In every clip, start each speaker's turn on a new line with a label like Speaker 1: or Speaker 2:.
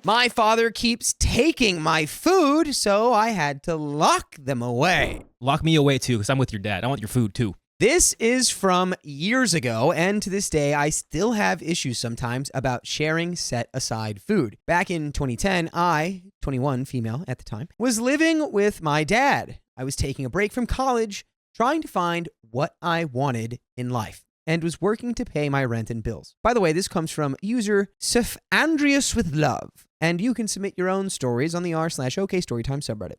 Speaker 1: My father keeps taking my food, so I had to lock them away.
Speaker 2: Lock me away too, because I'm with your dad. I want your food too.
Speaker 1: This is from years ago, and to this day, I still have issues sometimes about sharing set-aside food. Back in 2010, I, 21, female at the time, was living with my dad. I was taking a break from college, trying to find what I wanted in life, and was working to pay my rent and bills. By the way, this comes from user Sif Andreas with Love, and you can submit your own stories on the r/OK Storytime subreddit.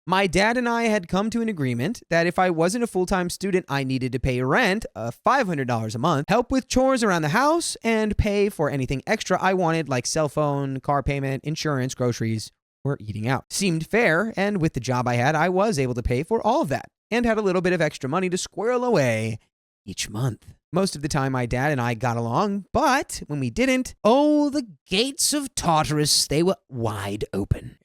Speaker 1: My dad and I had come to an agreement that if I wasn't a full-time student, I needed to pay rent of $500 a month, help with chores around the house, and pay for anything extra I wanted like cell phone, car payment, insurance, groceries, or eating out. Seemed fair, and with the job I had, I was able to pay for all of that and had a little bit of extra money to squirrel away each month. Most of the time, my dad and I got along, but when we didn't, oh, the gates of Tartarus, they were wide open.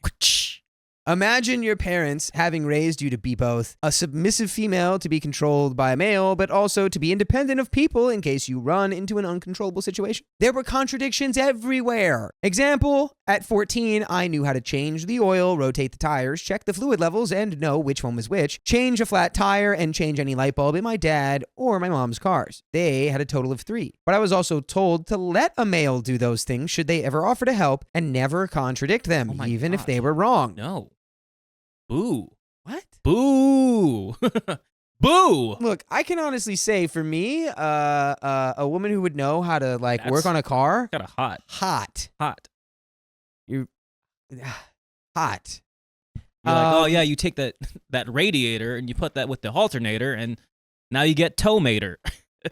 Speaker 1: Imagine your parents having raised you to be both a submissive female to be controlled by a male, but also to be independent of people in case you run into an uncontrollable situation. There were contradictions everywhere. Example, at 14, I knew how to change the oil, rotate the tires, check the fluid levels, and know which one was which, change a flat tire, and change any light bulb in my dad or my mom's cars. They had a total of 3. But I was also told to let a male do those things should they ever offer to help and never contradict them, even if they were wrong.
Speaker 2: No. Boo.
Speaker 1: What?
Speaker 2: Boo. Boo.
Speaker 1: Look, I can honestly say for me, a woman who would know how to work on a car.
Speaker 2: Kind of hot.
Speaker 1: Hot. You're hot.
Speaker 2: You're like, oh yeah, you take that radiator and you put that with the alternator and now you get tow-mater.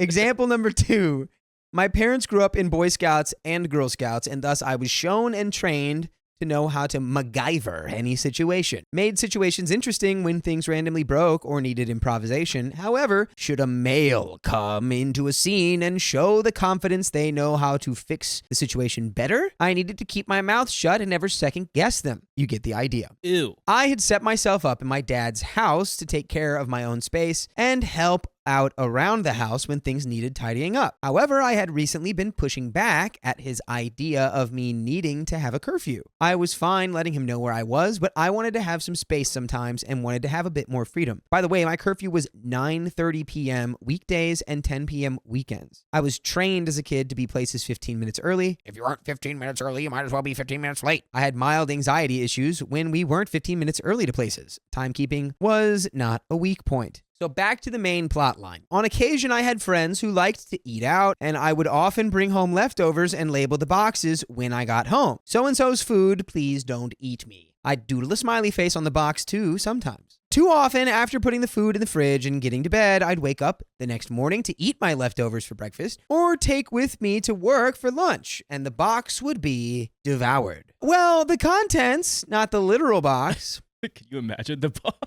Speaker 1: Example number 2. My parents grew up in Boy Scouts and Girl Scouts, and thus I was shown and trained to know how to MacGyver any situation. Made situations interesting when things randomly broke or needed improvisation. However, should a male come into a scene and show the confidence they know how to fix the situation better, I needed to keep my mouth shut and never second guess them. You get the idea.
Speaker 2: Ew.
Speaker 1: I had set myself up in my dad's house to take care of my own space and help out around the house when things needed tidying up. However, I had recently been pushing back at his idea of me needing to have a curfew. I was fine letting him know where I was, but I wanted to have some space sometimes and wanted to have a bit more freedom. By the way, my curfew was 9:30 p.m. weekdays and 10 p.m. weekends. I was trained as a kid to be places 15 minutes early. If you aren't 15 minutes early, you might as well be 15 minutes late. I had mild anxiety issues when we weren't 15 minutes early to places. Timekeeping was not a weak point. So back to the main plot line. On occasion, I had friends who liked to eat out, and I would often bring home leftovers and label the boxes when I got home. So-and-so's food, please don't eat me. I'd doodle a smiley face on the box too sometimes. Too often, after putting the food in the fridge and getting to bed, I'd wake up the next morning to eat my leftovers for breakfast or take with me to work for lunch, and the box would be devoured. Well, the contents, not the literal box.
Speaker 2: Can you imagine the box?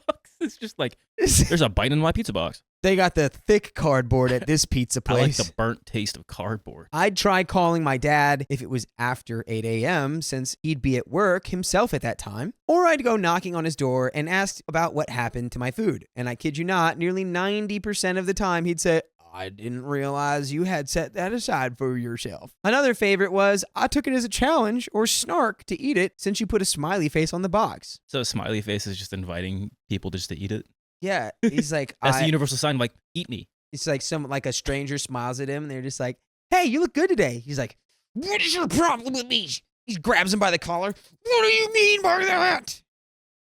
Speaker 2: It's just like, there's a bite in my pizza box.
Speaker 1: They got the thick cardboard at this pizza place.
Speaker 2: I like the burnt taste of cardboard.
Speaker 1: I'd try calling my dad if it was after 8 a.m. since he'd be at work himself at that time. Or I'd go knocking on his door and ask about what happened to my food. And I kid you not, nearly 90% of the time he'd say, I didn't realize you had set that aside for yourself. Another favorite was, I took it as a challenge or snark to eat it since you put a smiley face on the box.
Speaker 2: So a smiley face is just inviting people just to eat it?
Speaker 1: Yeah, he's like...
Speaker 2: That's the universal sign, like, eat me.
Speaker 1: It's like a stranger smiles at him and they're just like, hey, you look good today. He's like, what is your problem with me? He grabs him by the collar. What do you mean by that?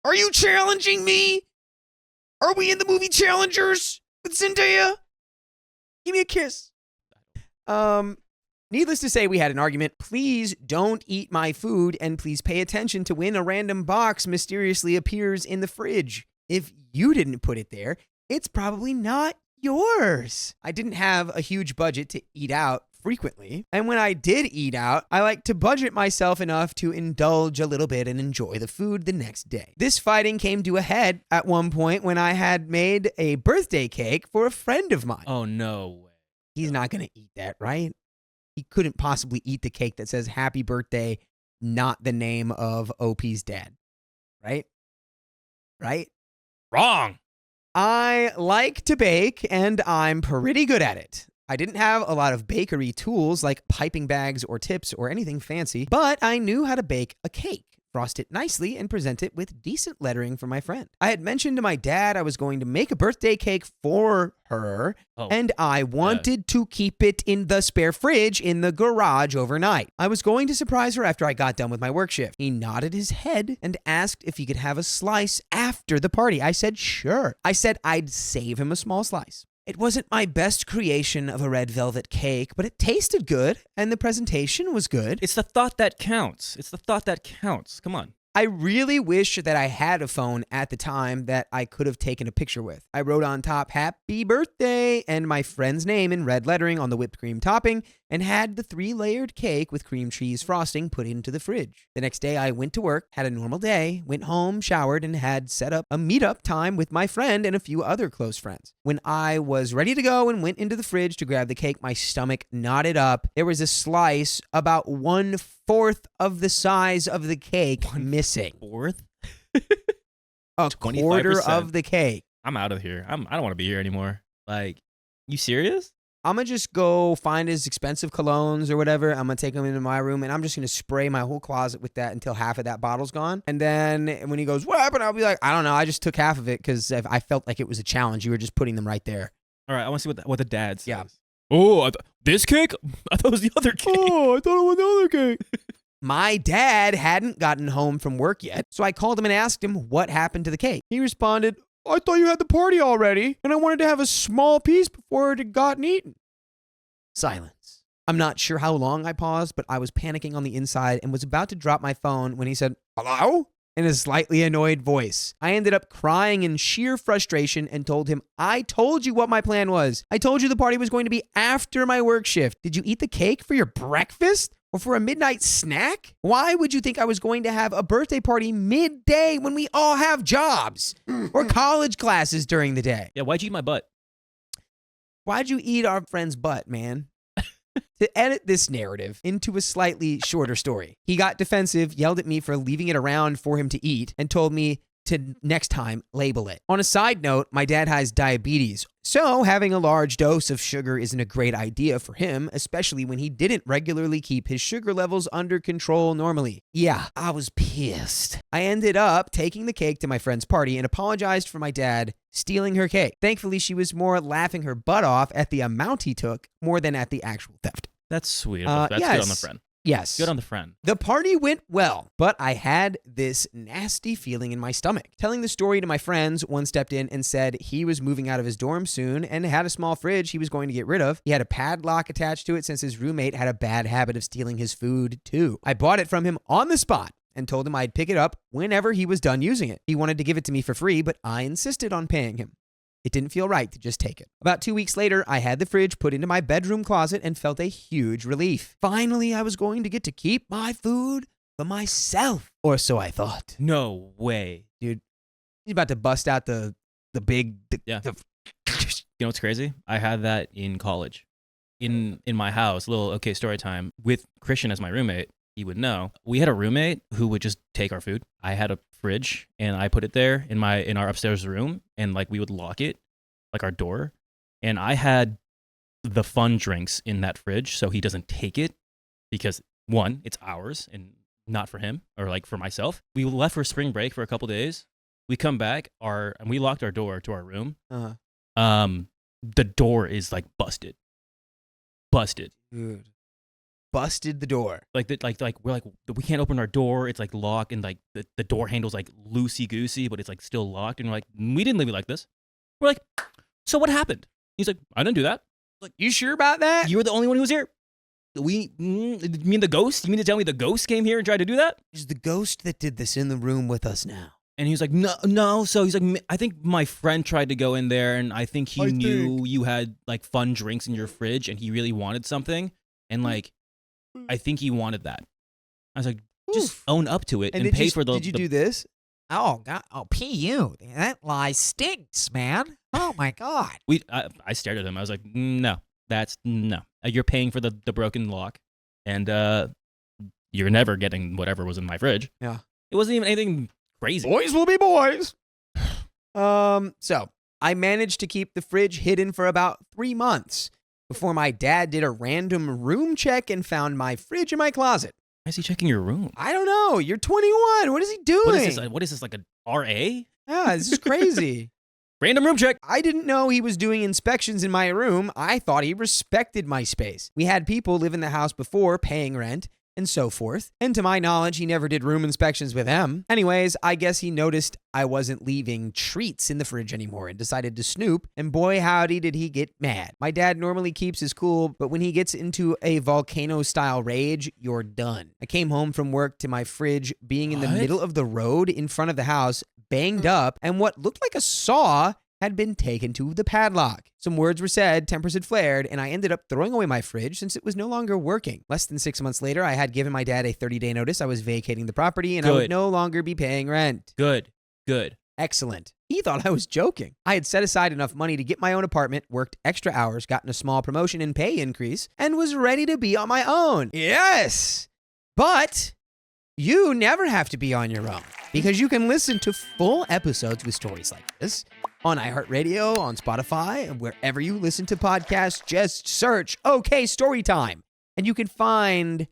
Speaker 1: Are you challenging me? Are we in the movie Challengers with Zendaya? Give me a kiss. Needless to say, we had an argument. Please don't eat my food, and please pay attention to when a random box mysteriously appears in the fridge. If you didn't put it there, it's probably not yours. I didn't have a huge budget to eat out frequently, and when I did eat out, I like to budget myself enough to indulge a little bit and enjoy the food the next day. This fighting came to a head at one point when I had made a birthday cake for a friend of mine.
Speaker 2: Oh, no way.
Speaker 1: He's not going to eat that, right? He couldn't possibly eat the cake that says happy birthday, not the name of OP's dad, right? Right?
Speaker 2: Wrong.
Speaker 1: I like to bake, and I'm pretty good at it. I didn't have a lot of bakery tools like piping bags or tips or anything fancy, but I knew how to bake a cake, frost it nicely, and present it with decent lettering for my friend. I had mentioned to my dad I was going to make a birthday cake for her, and I wanted to keep it in the spare fridge in the garage overnight. I was going to surprise her after I got done with my work shift. He nodded his head and asked if he could have a slice after the party. I said sure. I said I'd save him a small slice. It wasn't my best creation of a red velvet cake, but it tasted good, and the presentation was good.
Speaker 2: It's the thought that counts. It's the thought that counts. Come on.
Speaker 1: I really wish that I had a phone at the time that I could have taken a picture with. I wrote on top, "Happy birthday," and my friend's name in red lettering on the whipped cream topping, and had the 3-layered cake with cream cheese frosting put into the fridge. The next day, I went to work, had a normal day, went home, showered, and had set up a meetup time with my friend and a few other close friends. When I was ready to go and went into the fridge to grab the cake, my stomach knotted up. There was a slice about 1/4 of the size of the cake missing.
Speaker 2: 1/4?
Speaker 1: A quarter of the cake.
Speaker 2: I'm out of here. I don't want to be here anymore. Like, you serious?
Speaker 1: I'm going to just go find his expensive colognes or whatever. I'm going to take them into my room, and I'm just going to spray my whole closet with that until half of that bottle's gone. And then when he goes, "What happened?" I'll be like, "I don't know. I just took half of it because I felt like it was a challenge. You were just putting them right there."
Speaker 2: All right, I want to see what the dad says.
Speaker 1: Yeah.
Speaker 2: Oh, this cake? I thought it was the other cake.
Speaker 1: Oh, I thought it was the other cake. My dad hadn't gotten home from work yet, so I called him and asked him what happened to the cake. He responded, "I thought you had the party already, and I wanted to have a small piece before it had gotten eaten." Silence. I'm not sure how long I paused, but I was panicking on the inside and was about to drop my phone when he said, "Hello?" in a slightly annoyed voice. I ended up crying in sheer frustration and told him, "I told you what my plan was. I told you the party was going to be after my work shift. Did you eat the cake for your breakfast? Or for a midnight snack? Why would you think I was going to have a birthday party midday when we all have jobs or college classes during the day?"
Speaker 2: Yeah, why'd you eat my butt?
Speaker 1: Why'd you eat our friend's butt, man? To edit this narrative into a slightly shorter story, he got defensive, yelled at me for leaving it around for him to eat, and told me to next time label it. On a side note, my dad has diabetes, so having a large dose of sugar isn't a great idea for him, especially when he didn't regularly keep his sugar levels under control normally. Yeah, I was pissed. I ended up taking the cake to my friend's party and apologized for my dad stealing her cake. Thankfully, she was more laughing her butt off at the amount he took more than at the actual theft.
Speaker 2: That's sweet. That's
Speaker 1: yes.
Speaker 2: good on the friend.
Speaker 1: Yes.
Speaker 2: Good on the friend.
Speaker 1: The party went well, but I had this nasty feeling in my stomach. Telling the story to my friends, one stepped in and said he was moving out of his dorm soon and had a small fridge he was going to get rid of. He had a padlock attached to it since his roommate had a bad habit of stealing his food too. I bought it from him on the spot and told him I'd pick it up whenever he was done using it. He wanted to give it to me for free, but I insisted on paying him. It didn't feel right to just take it. About 2 weeks later, I had the fridge put into my bedroom closet and felt a huge relief. Finally, I was going to get to keep my food for myself. Or so I thought.
Speaker 2: No way.
Speaker 1: Dude, he's about to bust out the big...
Speaker 2: You know what's crazy? I had that in college. In my house, little okay story time, with Christian as my roommate. He would know. We had a roommate who would just take our food. I had a fridge and I put it there in our upstairs room, and like we would lock it, like our door. And I had the fun drinks in that fridge so he doesn't take it, because one, it's ours and not for him or like for myself. We left for spring break for a couple days. We come back and we locked our door to our room. The door is like busted.
Speaker 1: Dude. Busted the door.
Speaker 2: Like we're like, we can't open our door. It's like locked, and like the door handle's like loosey goosey, but it's like still locked. And we're like, we didn't leave it like this. We're like, so what happened? He's like, I didn't do that.
Speaker 1: Like, you sure about that?
Speaker 2: You were the only one who was here. You mean the ghost? You mean to tell me the ghost came here and tried to do that?
Speaker 1: It's the ghost that did this in the room with us now.
Speaker 2: And he was like, no. So he's like, I think my friend tried to go in there, and I think he knew you had like fun drinks in your fridge, and he really wanted something, and like. I think he wanted that. I was like, just own up to it and pay for the...
Speaker 1: Did you do this?
Speaker 3: Oh, God. Oh, P.U. That lie stinks, man. Oh, my God.
Speaker 2: I stared at him. I was like, no. You're paying for the broken lock, and you're never getting whatever was in my fridge.
Speaker 1: Yeah.
Speaker 2: It wasn't even anything crazy.
Speaker 1: Boys will be boys. So I managed to keep the fridge hidden for about 3 months. before my dad did a random room check and found my fridge in my closet.
Speaker 2: Why is he checking your room?
Speaker 1: I don't know. You're 21. What is he doing?
Speaker 2: What is this, like a RA?
Speaker 1: Yeah, this is crazy.
Speaker 2: Random room check.
Speaker 1: I didn't know he was doing inspections in my room. I thought he respected my space. We had people live in the house before paying rent and so forth. And to my knowledge, he never did room inspections with them. Anyways, I guess he noticed I wasn't leaving treats in the fridge anymore and decided to snoop. And boy, howdy, did he get mad. My dad normally keeps his cool, but when he gets into a volcano-style rage, you're done. I came home from work to my fridge being in the middle of the road in front of the house, banged up, and what looked like a saw had been taken to the padlock. Some words were said, tempers had flared, and I ended up throwing away my fridge since it was no longer working. Less than 6 months later, I had given my dad a 30-day notice. I was vacating the property, and I would no longer be paying rent.
Speaker 2: Good.
Speaker 1: Excellent. He thought I was joking. I had set aside enough money to get my own apartment, worked extra hours, gotten a small promotion and pay increase, and was ready to be on my own. Yes! But you never have to be on your own, because you can listen to full episodes with stories like this on iHeartRadio, on Spotify, and wherever you listen to podcasts. Just search OK Storytime, and you can find.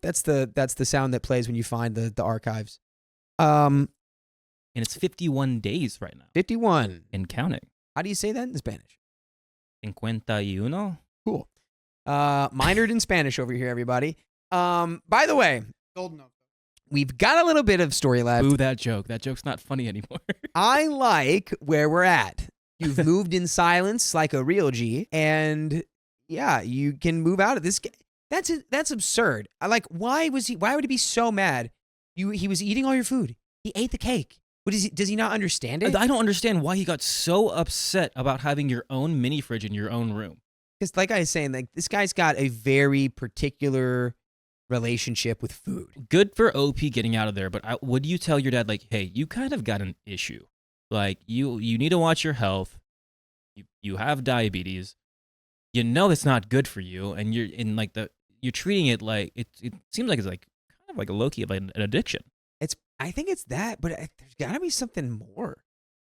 Speaker 1: That's the sound that plays when you find the archives.
Speaker 2: And it's 51 days right now.
Speaker 1: 51
Speaker 2: and counting.
Speaker 1: How do you say that in Spanish?
Speaker 2: 51.
Speaker 1: Cool. Minored in Spanish over here, everybody. By the way, golden oak. We've got a little bit of story left.
Speaker 2: Boo that joke. That joke's not funny anymore.
Speaker 1: I like where we're at. You've moved in silence like a real G, and yeah, you can move out of this. That's absurd. I like. Why would he be so mad? He was eating all your food. He ate the cake. Does he not understand it?
Speaker 2: I don't understand why he got so upset about having your own mini fridge in your own room.
Speaker 1: Because like I was saying, like this guy's got a very particular relationship with food.
Speaker 2: Good for OP getting out of there, but would you tell your dad, like, hey, you kind of got an issue. Like, you need to watch your health. You have diabetes. You know it's not good for you, and you're treating it like it seems like it's like kind of like a low-key of an addiction.
Speaker 1: I think it's that, but there's got to be something more.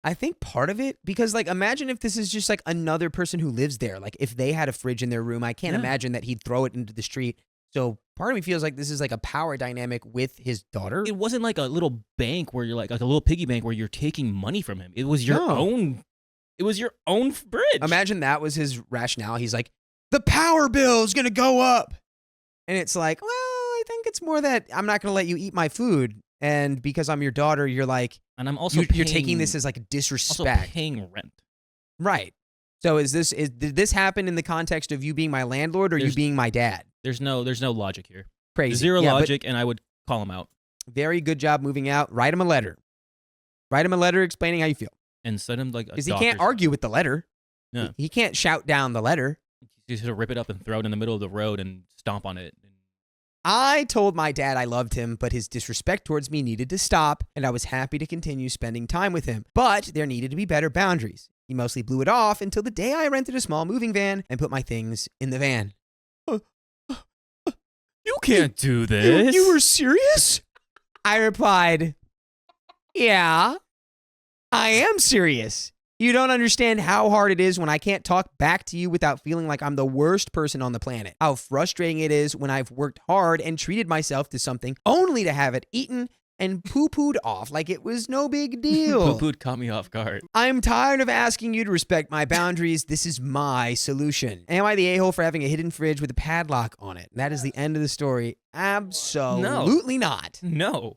Speaker 1: I think part of it, because like imagine if this is just like another person who lives there. Like if they had a fridge in their room, I can't imagine that he'd throw it into the street. So part of me feels like this is like a power dynamic with his daughter.
Speaker 2: It wasn't like a little bank where you're like a little piggy bank where you're taking money from him. It was your own. It was your own fridge.
Speaker 1: Imagine that was his rationale. He's like, the power bill is going to go up. And it's like, well, I think it's more that I'm not going to let you eat my food. And because I'm your daughter, you're like,
Speaker 2: and I'm also
Speaker 1: you're taking this as like a disrespect.
Speaker 2: Also paying rent.
Speaker 1: Right. So did this happen in the context of you being my landlord or you being my dad?
Speaker 2: There's no logic here.
Speaker 1: Crazy.
Speaker 2: Zero logic, and I would call him out.
Speaker 1: Very good job moving out. Write him a letter. Write him a letter explaining how you feel.
Speaker 2: And send him like
Speaker 1: because he can't argue with the letter.
Speaker 2: Yeah.
Speaker 1: He can't shout down the letter.
Speaker 2: He's just gonna rip it up and throw it in the middle of the road and stomp on it.
Speaker 1: I told my dad I loved him, but his disrespect towards me needed to stop, and I was happy to continue spending time with him. But there needed to be better boundaries. He mostly blew it off until the day I rented a small moving van and put my things in the van.
Speaker 2: You can't do this.
Speaker 1: You were serious? I replied, yeah, I am serious. You don't understand how hard it is when I can't talk back to you without feeling like I'm the worst person on the planet. How frustrating it is when I've worked hard and treated myself to something only to have it eaten and poo-pooed off like it was no big deal.
Speaker 2: Poo-pooed caught me off guard.
Speaker 1: I'm tired of asking you to respect my boundaries. This is my solution. Am I the a-hole for having a hidden fridge with a padlock on it? That is the end of the story. Absolutely not.
Speaker 2: No.